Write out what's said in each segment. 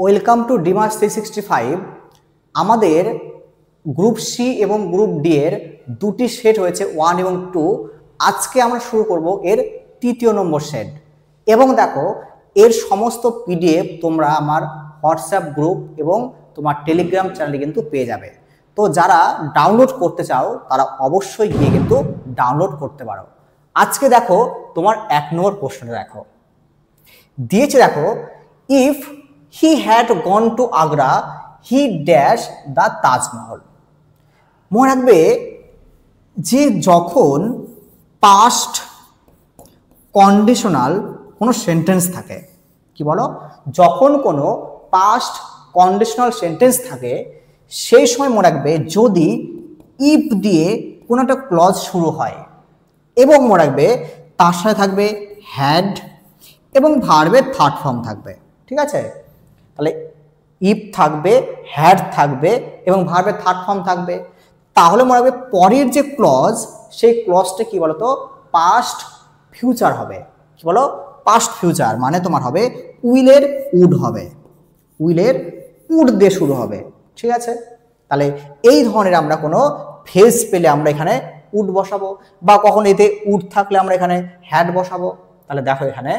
Welcome to ডিমার্স 365। আমাদের group C এবং group D এর দুটি সেট হয়েছে 1 এবং 2। আজকে আমরা শুরু করব এর তৃতীয় নম্বর সেট। এবং দেখো এর সমস্ত পিডিএফ তোমরা আমার হোয়াটসঅ্যাপ গ্রুপ এবং তোমার টেলিগ্রাম চ্যানেলে কিন্তু পেয়ে যাবে। তো যারা ডাউনলোড করতে চাও তারা অবশ্যই গিয়ে কিন্তু ডাউনলোড করতে পারো। আজকে দেখো তোমার 1 নম্বর প্রশ্নটা দেখো দিয়েছে, দেখো if he had gone to Agra he dash the Taj Mahal। মনে রাখবে যে যখন পাস্ট কন্ডিশনাল কোনো সেন্টেন্স থাকে, কি বলো, যখন কোনো পাস্ট কন্ডিশনাল সেন্টেন্স থাকে সেই সময় মনে রাখবে যদি ইফ দিয়ে কোনো একটা ক্লজ শুরু হয় এবং মনে রাখবে তার সাথে থাকবে হ্যাড এবং ভার্বের থার্ড ফর্ম থাকবে। ঠিক আছে, তাহলে ইফ থাকবে, হ্যাড থাকবে এবং ভার্বের থার্ড ফর্ম থাকবে। তাহলে মনে রাখবে পরের যে ক্লজ সেই ক্লজটা কি বলতো পাস্ট ফিউচার হবে। কি বলো, পাস্ট ফিউচার মানে তোমার হবে উইলের উড হবে, উইলের উড দিয়ে শুরু হবে। ঠিক আছে, তাহলে এই ধরনের আমরা কোনো ফেজ পেলে আমরা এখানে উড বসাবো, বা কখন এতে উড থাকলে আমরা এখানে হ্যাড বসাবো। তাহলে দেখো এখানে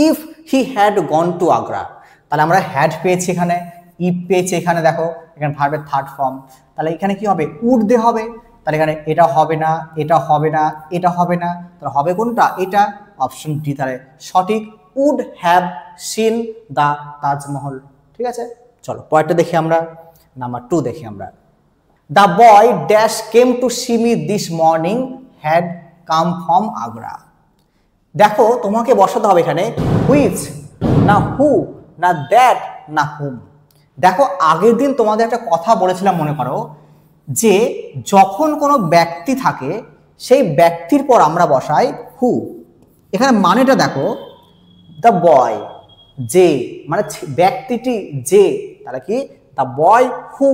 if he had gone to Agra, তাহলে আমরা হ্যাড পেয়েছি, এখানে ইফ পেয়েছি, এখানে দেখো এখানে ভার্বের থার্ড ফর্ম। তাহলে এখানে কি হবে, উড দে হবে। তাহলে এখানে এটা হবে না, এটা হবে না, এটা হবে না, তাহলে হবে কোনটা, এটা অপশন ডি তাহলে সঠিক, would have seen the Taj Mahal. ঠিক আছে, চলো পরেরটা দেখি আমরা, নাম্বার 2 দেখি আমরা। The boy dash came to see me this morning had come from Agra. দেখো তোমাকে বসাতে হবে এখানে হুইচ না হু না দ্যাট না হুম। দেখো আগের দিন তোমাদের একটা কথা বলেছিলাম মনে করো, যে যখন কোনো ব্যক্তি থাকে সেই ব্যক্তির পর আমরা বসাই হু। এখানে মানেটা দেখো, দ্য বয় যে মানে ব্যক্তিটি যে, তাহলে কি the boy who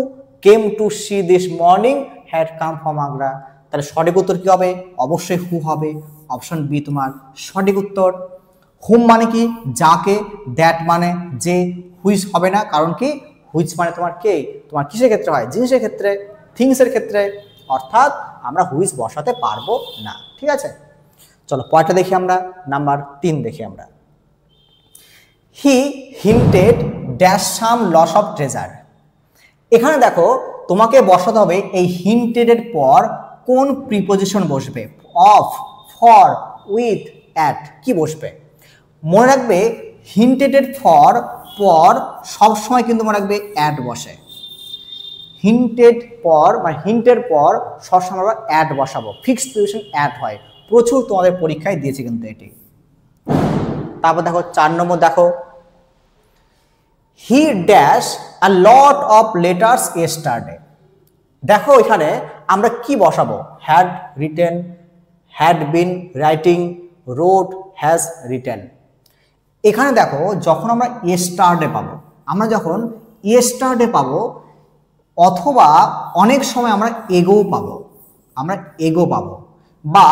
came to see this morning had come from Agra. তাহলে সঠিক উত্তর কি হবে, অবশ্যই হু হবে, অপশন বি তোমার সঠিক উত্তর। হুম মানে কি, যাকে, দ্যাট মানে যে, হুইচ হবে না, কারণ কি হুইচ মানে তোমার কে, তোমার কিসের ক্ষেত্রে হয়, জিনিসের ক্ষেত্রে, থিংসের ক্ষেত্রে, অর্থাৎ আমরা হুইচ বসাতে পারবো না। ঠিক আছে, চলো পরেরটা দেখি আমরা, নাম্বার 3 দেখি আমরা। He hinted dash some loss of treasure. এখানে দেখো তোমাকে বসাতে হবে এই হিন্টেডের পর কোন প্রিপোজিশন বসবে, অফ, ফর, উইথ, অ্যাট, কি বসবে। মনে রাখবে হিন্টেডের পর সবসময় কিন্তু মনে রাখবে অ্যাট বসে। হিন্টেড পর মানে হিন্টের পর সবসময় আমরা অ্যাট বসাবো, ফিক্সড প্রিপোজিশন অ্যাট হয়, প্রচুর তোমাদের পরীক্ষায় দিয়েছে কিন্তু এটি। তারপর দেখো 4 নম্বর দেখো, he dash a lot of letters yesterday. দেখো এখানে আমরা কি বসাবো, had written, had been writing, road, has written. এখানে দেখো যখন আমরা ইয়েস্টারডে পাবো, আমরা যখন ইয়েস্টারডে পাবো, অথবা অনেক সময় আমরা এগোও পাবো, আমরা এগো পাবো, বা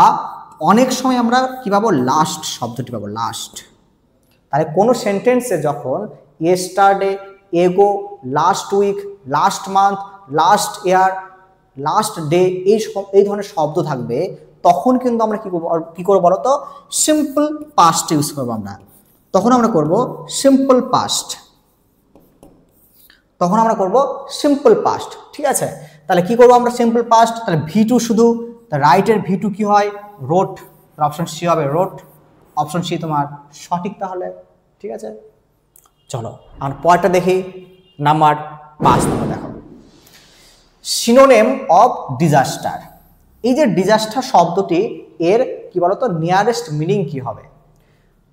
অনেক সময় আমরা কি পাবো, লাস্ট শব্দটি পাবো, লাস্ট। তাহলে কোনো সেন্টেন্সে যখন yesterday, ago, last week, last month, last year, last day এই ধরনের শব্দ থাকবে, তখন কিন্তু আমরা কি করবো বলো তো, সিম্পল পাস্ট ইউজ করবো আমরা। তখন আমরা করব সিম্পল পাস্ট, তখন আমরা করব সিম্পল পাস্ট। ঠিক আছে, তাহলে কি করব আমরা সিম্পল পাস্ট, তাহলে ভি2 শুধু, রাইটের ভি2 কি হয়, রোট, অপশন সি হবে রোট, অপশন সি তোমার সঠিক তাহলে। ঠিক আছে, চলো আর পরেরটা দেখি, নাম্বার 5 নম্বর দেখো, সিনোনিম অফ ডিজাস্টার। এই যে ডিজাস্টার শব্দটি এর কি বলতো নিয়ারেস্ট মিনিং কি হবে।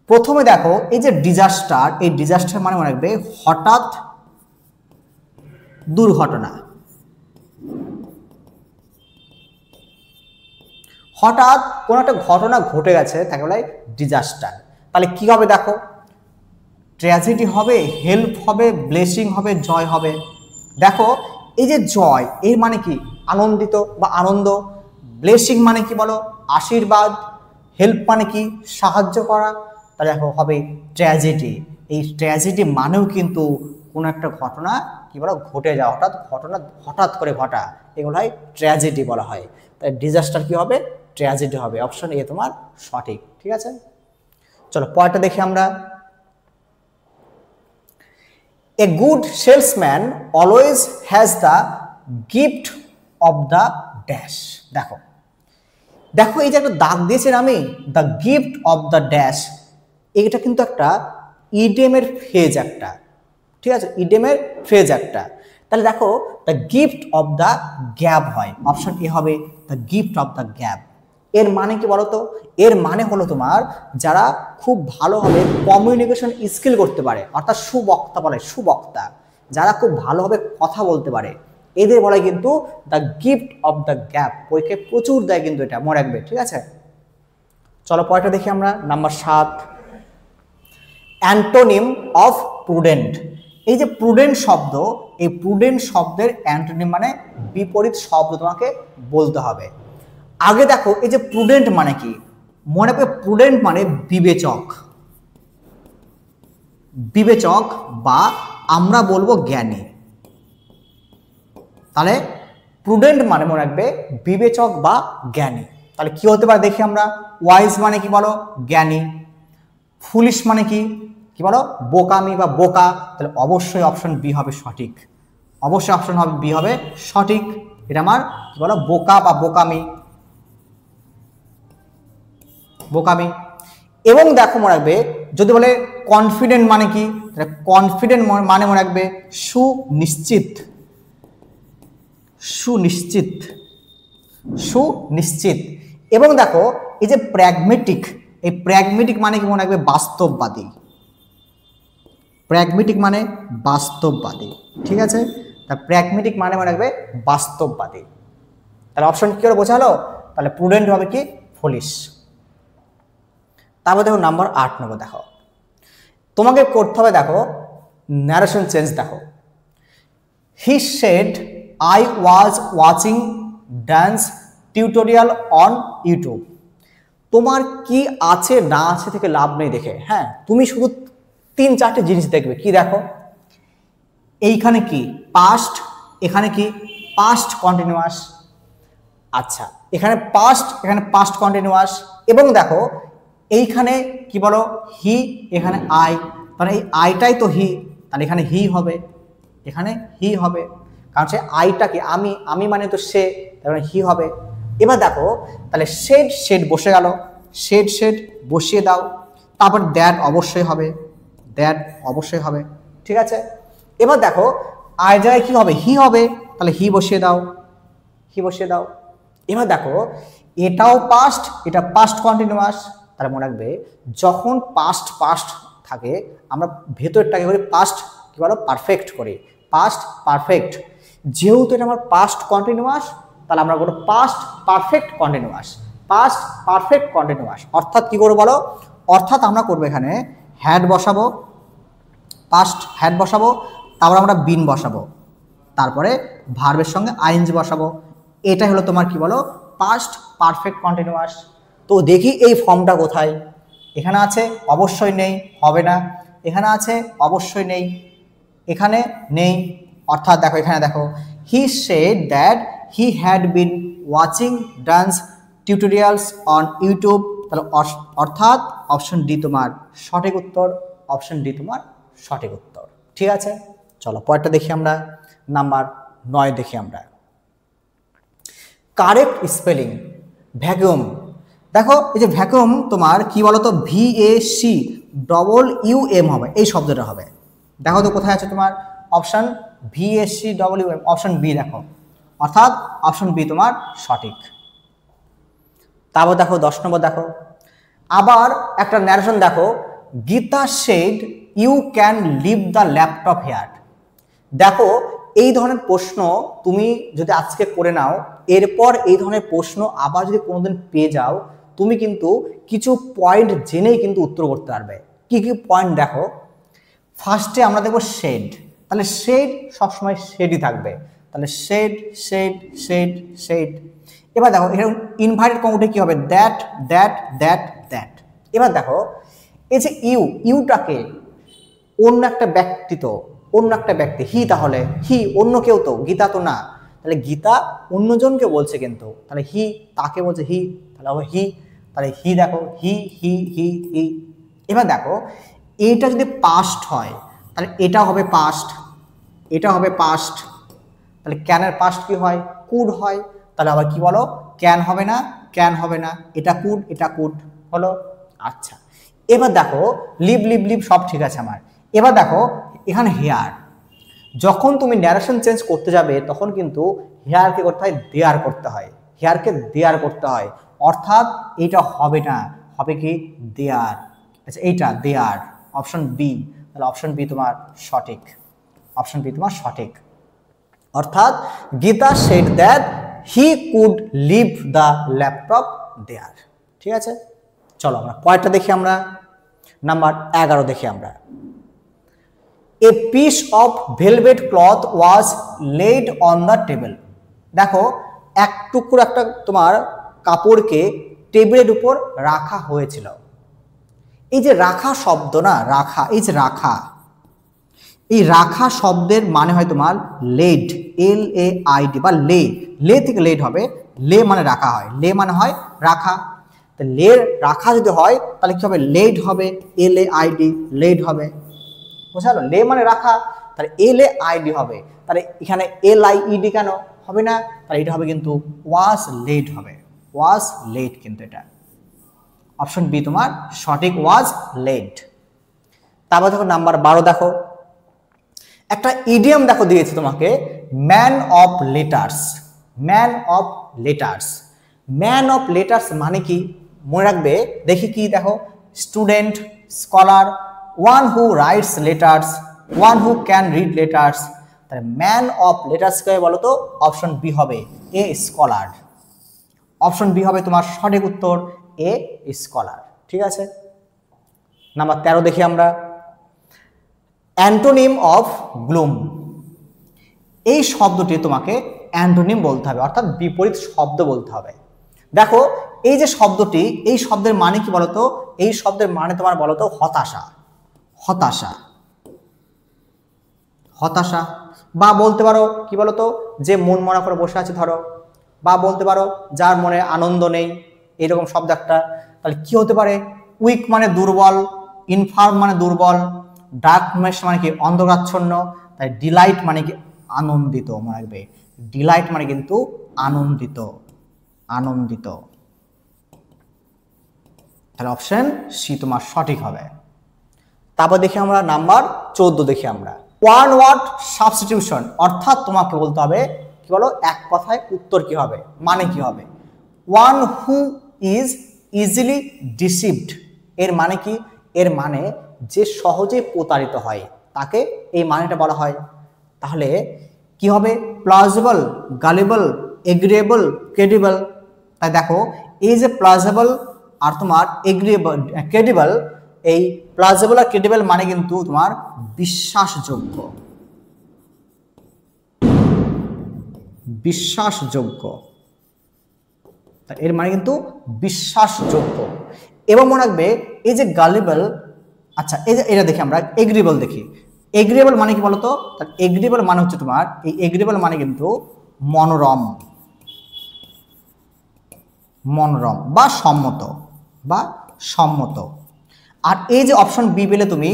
প্রথমে দেখো এই যে ডিজাস্টার, এই ডিজাস্টার মানে মনে রাখবে হঠাৎ দুর্ঘটনা, হঠাৎ কোনো একটা ঘটনা ঘটে গেছে তাকে বলে ডিজাস্টার। তাহলে কি হবে দেখো, ট্র্যাজেডি হবে, হেল্প হবে, ব্লেসিং হবে, জয় হবে। দেখো এই যে জয় এর মানে কি আনন্দিত বা আনন্দ, ব্লেসিং মানে কি বলো আশীর্বাদ, হেল্প মানে কি সাহায্য করা, তাহলে দেখো হবে ট্র্যাজেডি, এই ট্র্যাজেডি মানেও কিন্তু কোনো একটা ঘটনা কি বলো ঘটে যাওয়া, হঠাৎ করে ঘটা, এগুলো হয় ট্র্যাজেডি বলা হয়। তাই ডিজাস্টার কি হবে? ট্র্যাজেডি হবে। অপশন এ তোমার সঠিক। ঠিক আছে, চলো পরেরটা দেখি আমরা। A good salesman always has the gift of the dash. দেখো দেখো এই যে একটা দাগ দিয়েছেন আমি, the gift of the dash, এটা কিন্তু একটা ইডিয়মের ফ্রেজ একটা। ঠিক আছে, ইডিয়মের ফ্রেজ একটা। তাহলে দেখো the gift of the gap হয়, অপশন এ হবে the gift of the gap. এর মানে কি বলতো? এর মানে হলো তোমার যারা খুব ভালোভাবে কমিউনিকেশন স্কিল করতে পারে, অর্থাৎ সুবক্তা বলে, সুবক্তা, যারা খুব ভালোভাবে কথা বলতে পারে, এদের বলে কিন্তু the gift of the gap. পরীক্ষায় প্রচুর দেয় কিন্তু, এটা মনে রাখবে। ঠিক আছে, চলো পরেরটা দেখি আমরা, নাম্বার 7, অ্যান্টোনিম অফ প্রুডেন্ট। এই যে প্রুডেন্ট শব্দ, এই প্রুডেন্ট শব্দের অ্যান্টোনিম মানে বিপরীত শব্দ তোমাকে বলতে হবে। আগে দেখো এই যে প্রুডেন্ট মানে কি, মনে রাখবে প্রুডেন্ট মানে বিবেচক, বিবেচক বা আমরা বলবো জ্ঞানী। তাহলে প্রুডেন্ট মানে মনে রাখবে বিবেচক বা জ্ঞানী। তাহলে কি হতে পারে দেখি আমরা। ওয়াইজ মানে কি বলো? জ্ঞানী। ফুলিশ মানে কি কি বলো? বোকামি বা বোকা। তাহলে অবশ্যই অপশন বি হবে সঠিক, অবশ্যই অপশন হবে বি হবে সঠিক। এটা আমার কি বলো? বোকা বা বোকামি, বোকামি। এবং দেখো মনে রাখবে যদি বলে কনফিডেন্ট মানে কি, তাহলে কনফিডেন্ট মানে মনে রাখবে সুনিশ্চিত, সুনিশ্চিত, সুনিশ্চিত। এবং দেখো এই যে প্র্যাগমেটিক, এই প্র্যাগমেটিক মানে কি মনে রাখবে? বাস্তববাদী, প্র্যাগমেটিক মানে বাস্তববাদী। ঠিক আছে, তা প্র্যাগমেটিক মানে মনে রাখবে বাস্তববাদী। তাহলে অপশন কি করে বোঝালো? তাহলে প্রুডেন্ট হবে কি? ফুলিশ। তারপর দেখো নাম্বার 8 নেব। দেখো তোমাকে করতে হবে, দেখো ন্যারেশন চেঞ্জ। দেখো he said I was watching dance tutorial on YouTube. তোমার কি আছে না আছে থেকে লাভ নেই দেখে, হ্যাঁ, তুমি শুধু 3-4টে জিনিস দেখবে। কি দেখো, এইখানে কি পাস্ট, এখানে কি পাস্ট কন্টিনিউয়াস, আচ্ছা এখানে পাস্ট কন্টিনিউয়াস, এবং দেখো এইখানে কি বলো? হি, এখানে আই, মানে এই আইটাই তো হি, তাহলে এখানে হি হবে, এখানে হি হবে, কারণ সে আইটাকে আমি, আমি মানে তো সে, তাহলে হি হবে। এবার দেখো তাহলে শেড, শেড বসে গেল, শেড, শেড বসিয়ে দাও। তারপর দ্যাট অবশ্যই হবে, দ্যাট অবশ্যই হবে। ঠিক আছে, এবার দেখো আই জায়গায় কি হবে? হি হবে, তাহলে হি বসিয়ে দাও, হি বসিয়ে দাও। এবার দেখো এটাও পাস্ট, এটা পাস্ট কন্টিনিউয়াস। তাহলে মনে রাখবে যখন পাস্ট পাস্ট থাকে আমরা ভেতরটাকে করি পাস্ট কি বলো? পারফেক্ট করি, পাস্ট পারফেক্ট। যেহেতু এটা আমার পাস্ট কন্টিনিউয়াস, তাহলে আমরা করবো past perfect continuous, past perfect continuous. অর্থাৎ কি করবো বলো? অর্থাৎ আমরা করবো এখানে হ্যাড বসাবো, পাস্ট হ্যাড বসাবো, তারপর আমরা বিন বসাবো, তারপরে ভার্বের সঙ্গে আইএনজি বসাবো। এটা হলো তোমার কি বলো? Past perfect continuous. তো দেখি এই ফর্মটা কোথায়? এখানে আছে, অবশ্যই নেই, হবে না। এখানে আছে, অবশ্যই নেই, এখানে নেই। অর্থাৎ দেখো এখানে দেখো he said that he had been watching dance tutorials on YouTube. তাহলে অর্থাৎ অপশন ডি তোমার সঠিক উত্তর, অপশন ডি তোমার সঠিক উত্তর। ঠিক আছে, চলো পরেরটা দেখি আমরা, নাম্বার 9 দেখি আমরা। Correct spelling vacuum. দেখো এই যে ভ্যাকুয়াম তোমার কি বলতো? VACUUM হবে, এই শব্দটা হবে। দেখো তো কোথায় আছে তোমার? অপশন VACUUM, অপশন বি দেখো, অর্থাৎ অপশন বি তোমার সঠিক। তারপর দেখো 10 নম্বর দেখো, আবার একটা ন্যারেশন দেখো, Gita said you can leave the laptop here. দেখো এই ধরনের প্রশ্ন তুমি যদি আজকে করে নাও, এরপর এই ধরনের প্রশ্ন আবার যদি কোনোদিন পেয়ে যাও, তুমি কিন্তু কিছু পয়েন্ট জেনেই কিন্তু উত্তর করতে পারবে। কি কি পয়েন্ট দেখো, ফার্স্টে আমরা দেখবো শেড, তাহলে শেড সবসময় শেডই থাকবে, তাহলে শেড শেড শেড শেড। এবার দেখো এখানে ইনভার্টেড কমোটে কি হবে? That that that that. এবার দেখো এই যে ইউটাকে অন্য একটা ব্যক্তি তো, অন্য একটা ব্যক্তি, হি, তাহলে হি অন্য কেউ তো, গীতা তো না, তাহলে গীতা অন্যজনকে বলছে কিন্তু, তাহলে হি তাকে বলছে হি, তাহলে হবে হি, তাহলে হি দেখো হি হি হি হি। এবার দেখো এইটা যদি পাস্ট হয় তাহলে এটা হবে পাস্ট, এটা হবে পাস্ট, তাহলে ক্যানের পাস্ট কি হয়, কুড হয়, তাহলে আবার কি বলো, ক্যান হবে না, ক্যান হবে না, এটা কুড, এটা কুড হলো। আচ্ছা এবার দেখো লিভ লিভ লিভ সব ঠিক আছে আমার। এবার দেখো এখানে হেয়ার, যখন তুমি ন্যারেশন চেঞ্জ করতে যাবে তখন কিন্তু হেয়ারকে করতে হয়, দেয়ার করতে হয়, হেয়ারকে দেয়ার করতে হয়, অর্থাৎ এইটা হবে না, হবে কি দেয়ার। আচ্ছা এইটা দেয়ার, অপশন বি, তাহলে অপশন বি তোমার সঠিক, অপশন বি তোমার সঠিক। অর্থাৎ Gita said that he could leave the laptop there. ঠিক আছে, চলো আমরা পয়েন্টটা দেখি, আমরা নাম্বার 11 দেখি আমরা। A piece of velvet cloth was laid on the table. দেখো এক টুকরো একটা তোমার কাপড়কে টেবিলের উপর রাখা হয়েছিল। এই যে রাখা শব্দ না, রাখা, এই যে রাখা, এই রাখা শব্দের মানে হয় তোমার laid, L A I D, বা লে, লে থেকে লেড হবে, লে মানে রাখা হয়, লে মানে হয় রাখা, তো লে রাখা যদি হয় তাহলে কি হবে, লেড হবে, এল এ আই ডি, লেড হবে, বুঝালো, লে মানে রাখা, তাহলে এল এ আই ডি হবে, তাহলে এখানে এল আই ই ডি কেন হবে না, তাহলে এটা হবে কিন্তু ওয়াজ লেড হবে, ওয়াজ লেড, কিন্তু এটা অপশন বি তোমার সঠিক, ওয়াজ লেড। তারপর দেখো নাম্বার 12 দেখো, একটা ইডিয়াম দেখো দিয়েছে তোমাকে, man of letters, man of letters, man of letters মানে কি মনে রাখবে, দেখি কি দেখো, student, scholar, one who writes letters, one who can read letters, তাহলে ম্যান অফ লেটার্স কে বলো তো, অপশন বি হবে এ স্কলার, অপশন বি হবে তোমার সঠিক উত্তর, এ স্কলার। ঠিক আছে, নাম্বার 13 দেখি আমরা, অ্যান্টোনিম অফ গ্লুম, এই শব্দটি তোমাকে অ্যান্টোনিম বলতে হবে, অর্থাৎ বিপরীত শব্দ বলতে হবে। দেখো এই যে শব্দটি, এই শব্দের মানে কি বলতো, এই শব্দের মানে তোমার বলতো হতাশা, হতাশা, হতাশা, বা বলতে পারো কি বলতো, যে মন মরা করে বসে আছে ধরো, বা বলতে পারো যার মনে আনন্দ নেই, এরকম শব্দ একটা। তাহলে কি হতে পারে, উইক মানে দুর্বল, ইনফার্ম মানে দুর্বল, ডার্কনেস মানে কি অন্ধকারাচ্ছন্ন, তাই ডিলাইট মানে কি আনন্দিত, মনে রাখবে ডিলাইট মানে কিন্তু আনন্দিত, আনন্দিত, তাহলে অপশন সি তোমার সঠিক হবে। তারপর দেখি আমরা নাম্বার 14 দেখি আমরা, ওয়ান ওয়ার্ড সাবস্টিটিউশন, অর্থাৎ তোমাকে বলতে হবে কি বলো, এক কথায় উত্তর কি হবে, মানে কি হবে, one who is easily deceived, এর মানে কি, এর মানে যে সহজে প্রতারিত হয় তাকে এই মানেটা বলা হয়। তাহলে কি হবে, প্লাজিবল, গালিবল, এগ্রিয়েবল, ক্রেডিবল। তাই দেখো এই যে প্লাজিবল আর তোমার এগ্রিয়েবল, ক্রেডিবল, এই প্লাজিবল আর ক্রেডিবল মানে কিন্তু তোমার বিশ্বাসযোগ্য, বিশ্বাসযোগ্য, এর মানে কিন্তু বিশ্বাসযোগ্য। এবং মনে রাখবে এই যে গালিবল, আচ্ছা এই যে এটা দেখি আমরা এগ্রিয়েবল দেখি, এগ্রিয়েবল মানে কি বলতো, এগ্রিয়েবল মানে হচ্ছে তোমার, এই এগ্রিয়েবল মানে কিন্তু মনোরম, মনোরম বা সম্মত, বা সম্মত। আর এই যে অপশন বি পেলে তুমি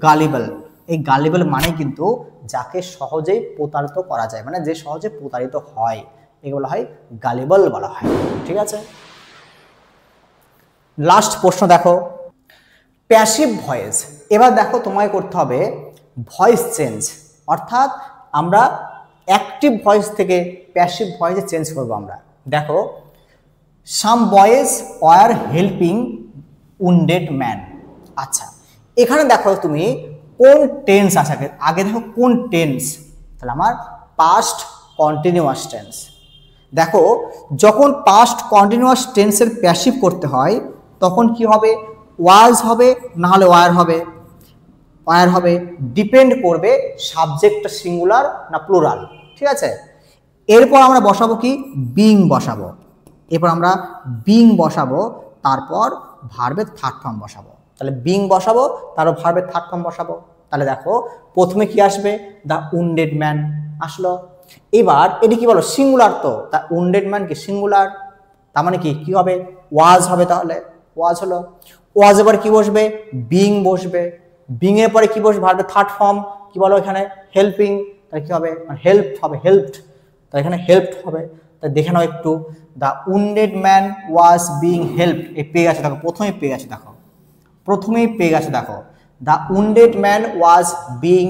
গালিবল, এই গালিবল মানে কিন্তু যাকে সহজেই প্রতারিত করা যায়, মানে যে সহজে প্রতারিত হয় এগুলো হয় গালিবল বলা হয়। ঠিক আছে, লাস্ট প্রশ্ন দেখো, প্যাসিভ ভয়েস। এবার দেখো তোমায় করতে হবে ভয়েস চেঞ্জ, অর্থাৎ আমরা অ্যাক্টিভ ভয়েস থেকে প্যাসিভ ভয়েসে চেঞ্জ করবো আমরা। দেখো some boys were helping wounded man. আচ্ছা এখানে দেখো তুমি কোন টেন্স আছে, আগে দেখো কোন টেন্স, তাহলে আমার পাস্ট কন্টিনিউয়াস টেন্স। দেখো যখন পাস্ট কন্টিনিউয়াস টেন্সের প্যাসিভ করতে হয় তখন কি হবে, ওয়াজ হবে না হলে ওয়ার হবে, ওয়ার হবে, ডিপেন্ড করবে সাবজেক্টটা সিঙ্গুলার না প্লুরাল। ঠিক আছে, এরপর আমরা বসাবো কি, বিং বসাবো, এরপর আমরা বিং বসাবো, তারপর ভার্বের থার্ড ফর্ম বসাবো। তাহলে বিং বসাবো, তারপর ভার্বের থার্ড ফর্ম বসাবো। তাহলে দেখো প্রথমে কি আসবে, দ্য উন্ডেড ম্যান আসলো। এবার এটি কি বলো, সিঙ্গুলার, তো দ্য উন্ডেড ম্যান কি সিঙ্গুলার, তার মানে কি হবে, ওয়াজ হবে, তাহলে ওয়াজ হলো। ওয়াজ এবার কি বসবে, বিং বসবে, বিং এর পরে কি বসবে, ভার্বের থার্ড ফর্ম কি বলো এখানে, হেল্পিং, তাহলে কি হবে, হেল্প হবে, হেল্পড, তাহলে এখানে হেল্পড হবে। তাই দেখে নাও একটু, the wounded man was being helped, এই পেয়ে গেছে, দেখো প্রথমেই পেয়ে গেছে, দেখো প্রথমেই পেয়ে গেছে, দেখো the wounded man was being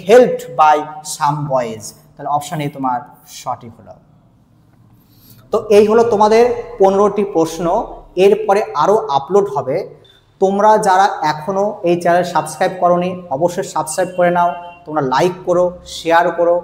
helped by some boys, তাহলে অপশন এ তোমার সঠিক হলো। তো এই হলো তোমাদের 15টি প্রশ্ন, এরপরে আরও আপলোড হবে। তোমরা যারা এখনও এই চ্যানেল সাবস্ক্রাইব করোনি অবশ্যই সাবস্ক্রাইব করে নাও, তোমরা লাইক করো, শেয়ার করো,